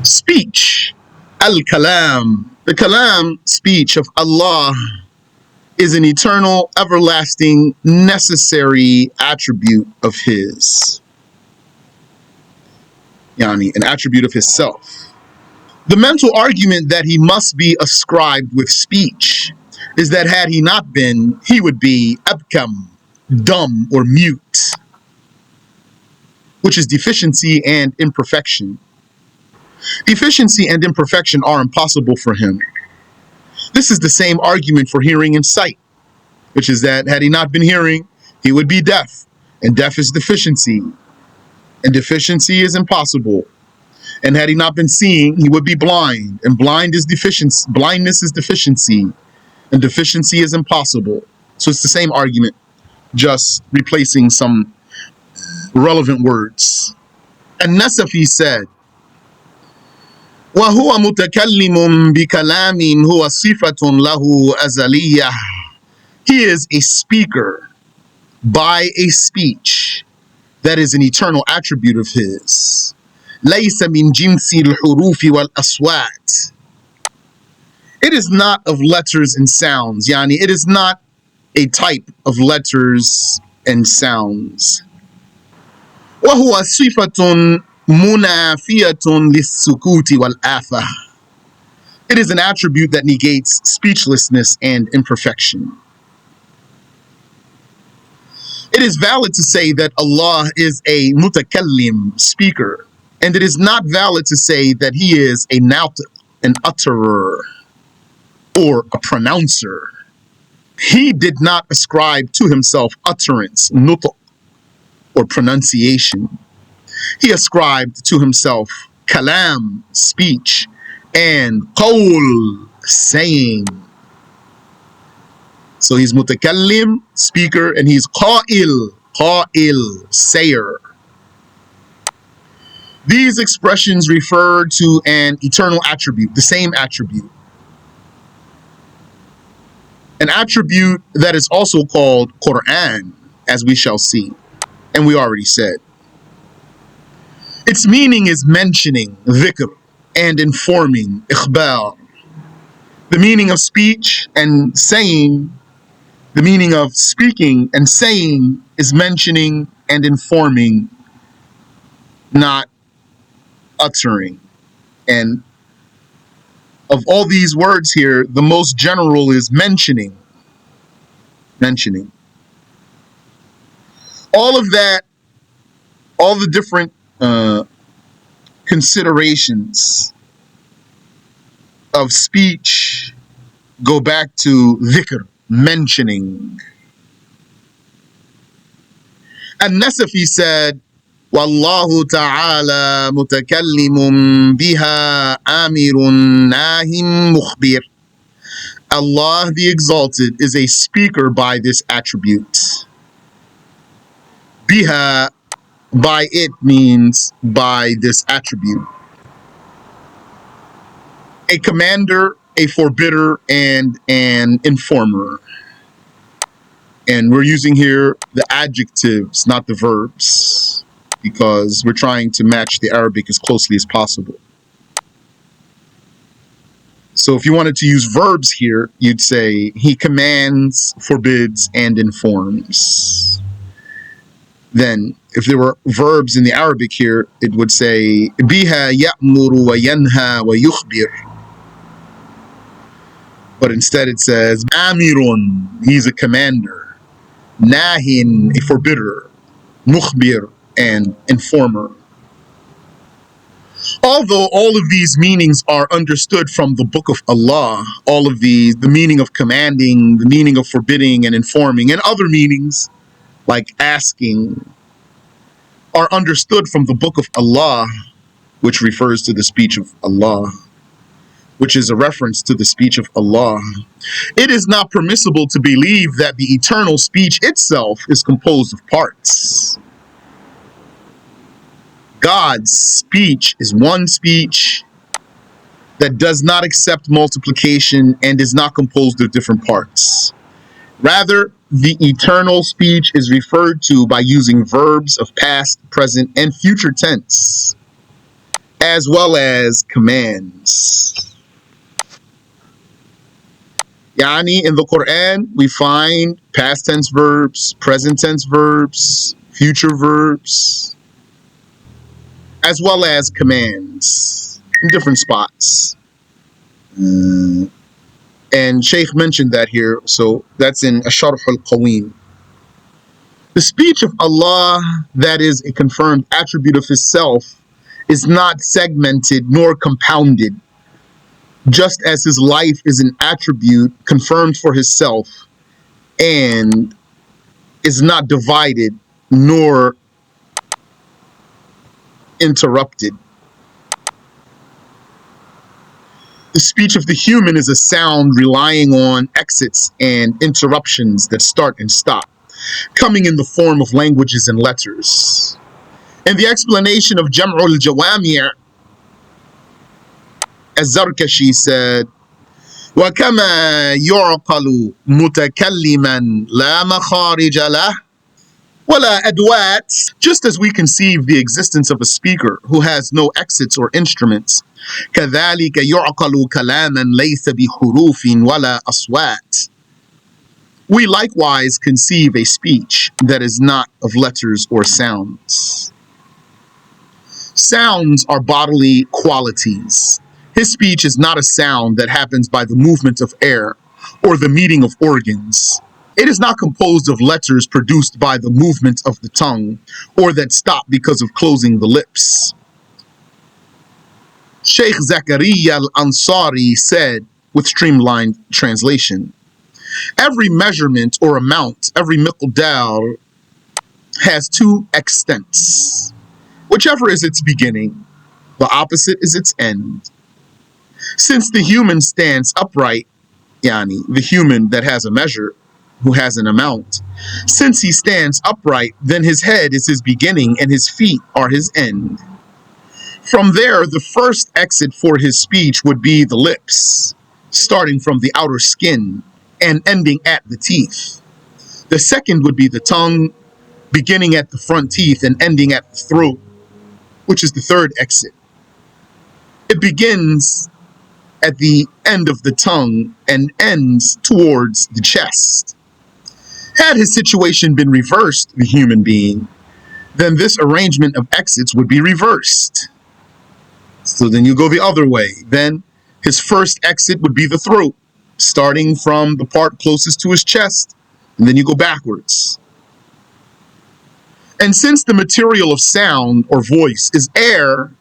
Speech. Al-Kalam. The Kalam, speech of Allah, is an eternal, everlasting, necessary attribute of His. Yani, an attribute of His self. The mental argument that He must be ascribed with speech is that had He not been, He would be abkam, dumb or mute, which is deficiency and imperfection. Deficiency and imperfection are impossible for Him. This is the same argument for hearing and sight, which is that had He not been hearing, He would be deaf, and deaf is deficiency, and deficiency is impossible. And had He not been seeing, He would be blind, and blindness is deficiency, and deficiency is impossible. So it's the same argument, just replacing some relevant words. And Nasafi said, وَهُوَ مُتَكَلِّمٌ بِكَلَامٍ هُوَ صِفَةٌ لَهُ أَزَلِيَّةٌ. He is a speaker by a speech that is an eternal attribute of His. لَيْسَ مِنْ جِنْسِ الْحُرُوفِ وَالْأَصْوَاتِ. It is not of letters and sounds. Yani, it is not a type of letters and sounds. وَهُوَ صِفَةٌ مُنَافِيَةٌ لِلسُّكُوتِ وَالْآفَةِ. It is an attribute that negates speechlessness and imperfection. It is valid to say that Allah is a mutakallim, speaker, and it is not valid to say that He is a nautiq, an utterer, or a pronouncer. He did not ascribe to Himself utterance, nutq, or pronunciation. He ascribed to Himself kalam, speech, and qawl, saying. So He's mutakallim, speaker, and He's qa'il, sayer. These expressions refer to an eternal attribute, the same attribute. An attribute that is also called Quran, as we shall see, and we already said. Its meaning is mentioning, dhikr, and informing, ikhbar. The meaning of speech and saying, the meaning of speaking and saying is mentioning and informing, not uttering. And of all these words here, the most general is mentioning. Mentioning. All of that, all the different considerations of speech go back to dhikr, mentioning. And Nasafi said, وَاللَّهُ تَعَالَى مُتَكَلِّمٌ بِهَا آمِرٌ نَاهٍ مُخْبِرٌ. Allah the Exalted is a speaker by this attribute. Biha, by it, means by this attribute. A commander, a forbidder, and an informer. And we're using here the adjectives, not the verbs, because we're trying to match the Arabic as closely as possible. So if you wanted to use verbs here, you'd say He commands, forbids, and informs. Then if there were verbs in the Arabic here, it would say biha ya'muru wa yanha wa yukhbir. But instead it says amirun, He's a commander, nahin, a forbidder, mukhbir, and informer. Although all of these meanings are understood from the Book of Allah, all of these, the meaning of commanding, the meaning of forbidding and informing, and other meanings like asking, are understood from the Book of Allah, which refers to the speech of Allah, which is a reference to the speech of Allah. It is not permissible to believe that the eternal speech itself is composed of parts. God's speech is one speech that does not accept multiplication and is not composed of different parts. Rather, the eternal speech is referred to by using verbs of past, present, and future tense. as well as commands. Yani, in the Quran, we find past tense verbs, present tense verbs, future verbs, as well as commands in different spots. And Shaykh mentioned that here, so that's in Asharh al-Qawim. The speech of Allah, that is a confirmed attribute of His self, is not segmented nor compounded, just as His life is an attribute confirmed for His self and is not divided nor interrupted. The speech of the human is a sound relying on exits and interruptions that start and stop, coming in the form of languages and letters. In the explanation of Jam'ul Jawami', Az-Zarkashi said, وَكَمَا يُعْقَلُ مُتَكَلِّمًا لَا مَخَارِجَ لَهُ وَلَا أَدْوَاتٍ. Just as we conceive the existence of a speaker who has no exits or instruments, كَذَلِكَ يُعْقَلُ كَلَامًا لَيْسَ بِحُرُوفٍ وَلَا أَصْوَاتٍ. We likewise conceive a speech that is not of letters or sounds. Sounds are bodily qualities. His speech is not a sound that happens by the movement of air or the meeting of organs. It is not composed of letters produced by the movement of the tongue or that stop because of closing the lips. Sheikh Zakaria al-Ansari said, with streamlined translation, every measurement or amount, every miqdar, has two extents. Whichever is its beginning, the opposite is its end. Since the human stands upright, yani, the human that has a measure, who has an amount, since he stands upright, then his head is his beginning and his feet are his end. From there, the first exit for his speech would be the lips, starting from the outer skin and ending at the teeth. The second would be the tongue, beginning at the front teeth and ending at the throat, which is the third exit. It begins at the end of the tongue and ends towards the chest. Had his situation been reversed, the human being, then this arrangement of exits would be reversed. So then you go the other way. Then his first exit would be the throat, starting from the part closest to his chest, and then you go backwards. And since the material of sound or voice is air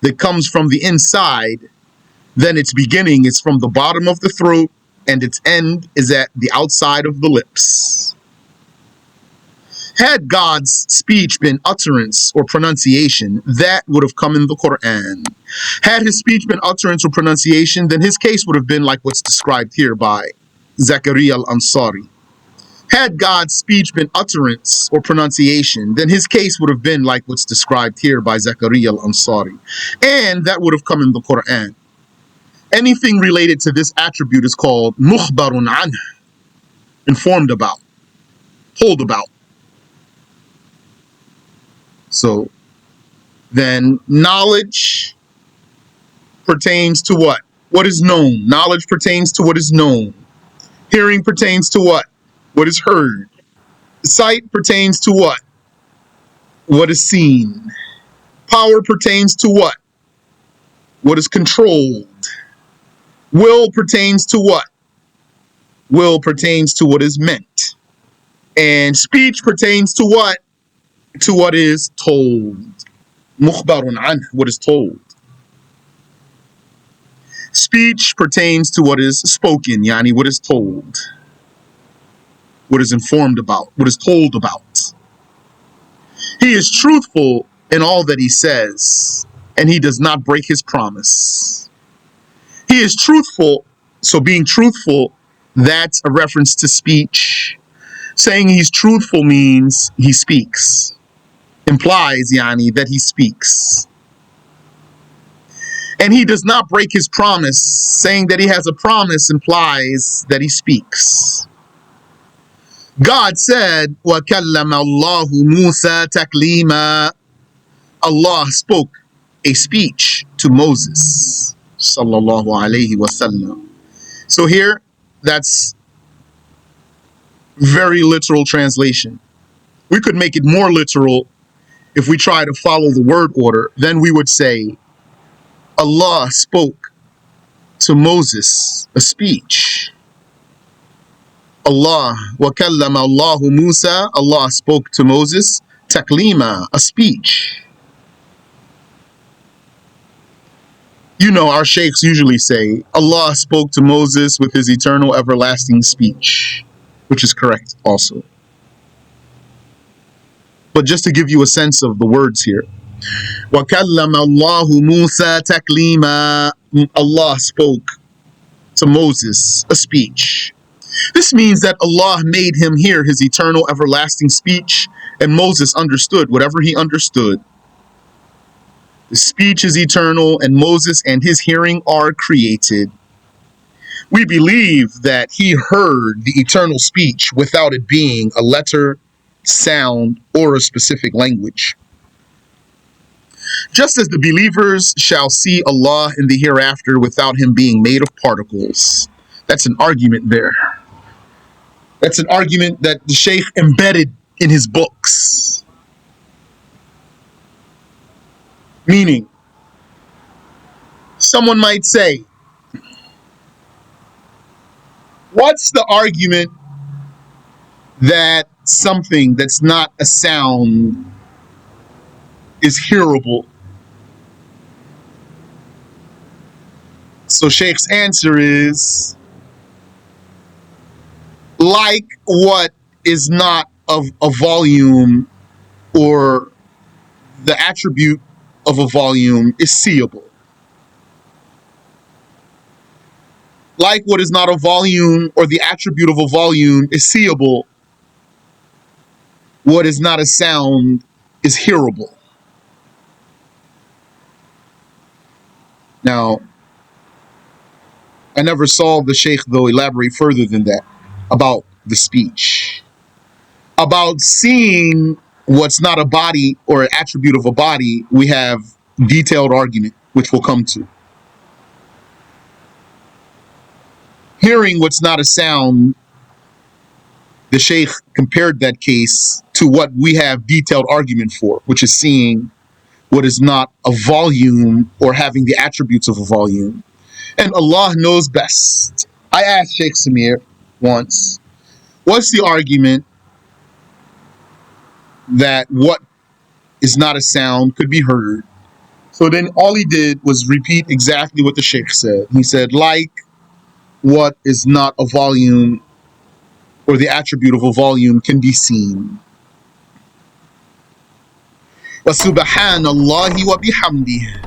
that comes from the inside, then its beginning is from the bottom of the throat and its end is at the outside of the lips. Had God's speech been utterance or pronunciation, that would have come in the Quran. Had his speech been utterance or pronunciation, then his case would have been like what's described here by Zakaria al-Ansari. Had God's speech been utterance or pronunciation, then his case would have been like what's described here by Zakaria al-Ansari. And that would have come in the Quran. Anything related to this attribute is called mukhbarun anh, informed about, told about. So then knowledge pertains to what? What is known. Knowledge pertains to what is known. Hearing pertains to what? What is heard. Sight pertains to what? What is seen. Power pertains to what? What is controlled. Will pertains to what? Will pertains to what is meant. And speech pertains to what? To what is told. Mukhbarun anh, what is told. Speech pertains to what is spoken, yani what is told. What is informed about, what is told about. He is truthful in all that he says, and he does not break his promise. He is truthful, so being truthful, that's a reference to speech. Saying he's truthful means he speaks. Implies, yani, that he speaks. And he does not break his promise. Saying that he has a promise implies that he speaks. God said, وَكَلَّمَ اللَّهُ مُوسَى تَكْلِيمًا. Allah spoke a speech to Moses, sallallahu alayhi wasallam. So here, that's very literal translation. We could make it more literal if we try to follow the word order. Then we would say, Allah spoke to Moses a speech. وَكَلَّمَ اللَّهُ Musa, Allah spoke to Moses, taklima, a speech. You know, our sheikhs usually say, Allah spoke to Moses with his eternal everlasting speech, which is correct also. But just to give you a sense of the words here, وَكَلَّمَ اللَّهُ مُوسَى تَكْلِيمًا, Allah spoke to Moses a speech. This means that Allah made him hear his eternal everlasting speech, and Moses understood whatever he understood. The speech is eternal, and Moses and his hearing are created. We believe that he heard the eternal speech without it being a letter, sound, or a specific language. Just as the believers shall see Allah in the hereafter without him being made of particles. That's an argument there. That's an argument that the Shaykh embedded in his books. Meaning, someone might say, what's the argument that something that's not a sound is hearable? So Sheikh's answer is, like what is not of a volume or the attribute of a volume is seeable. Like what is not a volume or the attribute of a volume is seeable, what is not a sound is hearable. Now, I never saw the Sheikh, though, elaborate further than that about the speech. About seeing what's not a body or an attribute of a body, we have detailed argument, which we'll come to. Hearing what's not a sound, the Sheikh compared that case to what we have detailed argument for, which is seeing what is not a volume or having the attributes of a volume. And Allah knows best. I asked Sheikh Samir once, what's the argument that what is not a sound could be heard? So then all he did was repeat exactly what the Sheikh said. He said, like what is not a volume or the attribute of a volume can be seen. وَسُبْحَانَ اللَّهِ وَبِحَمْدِهِ.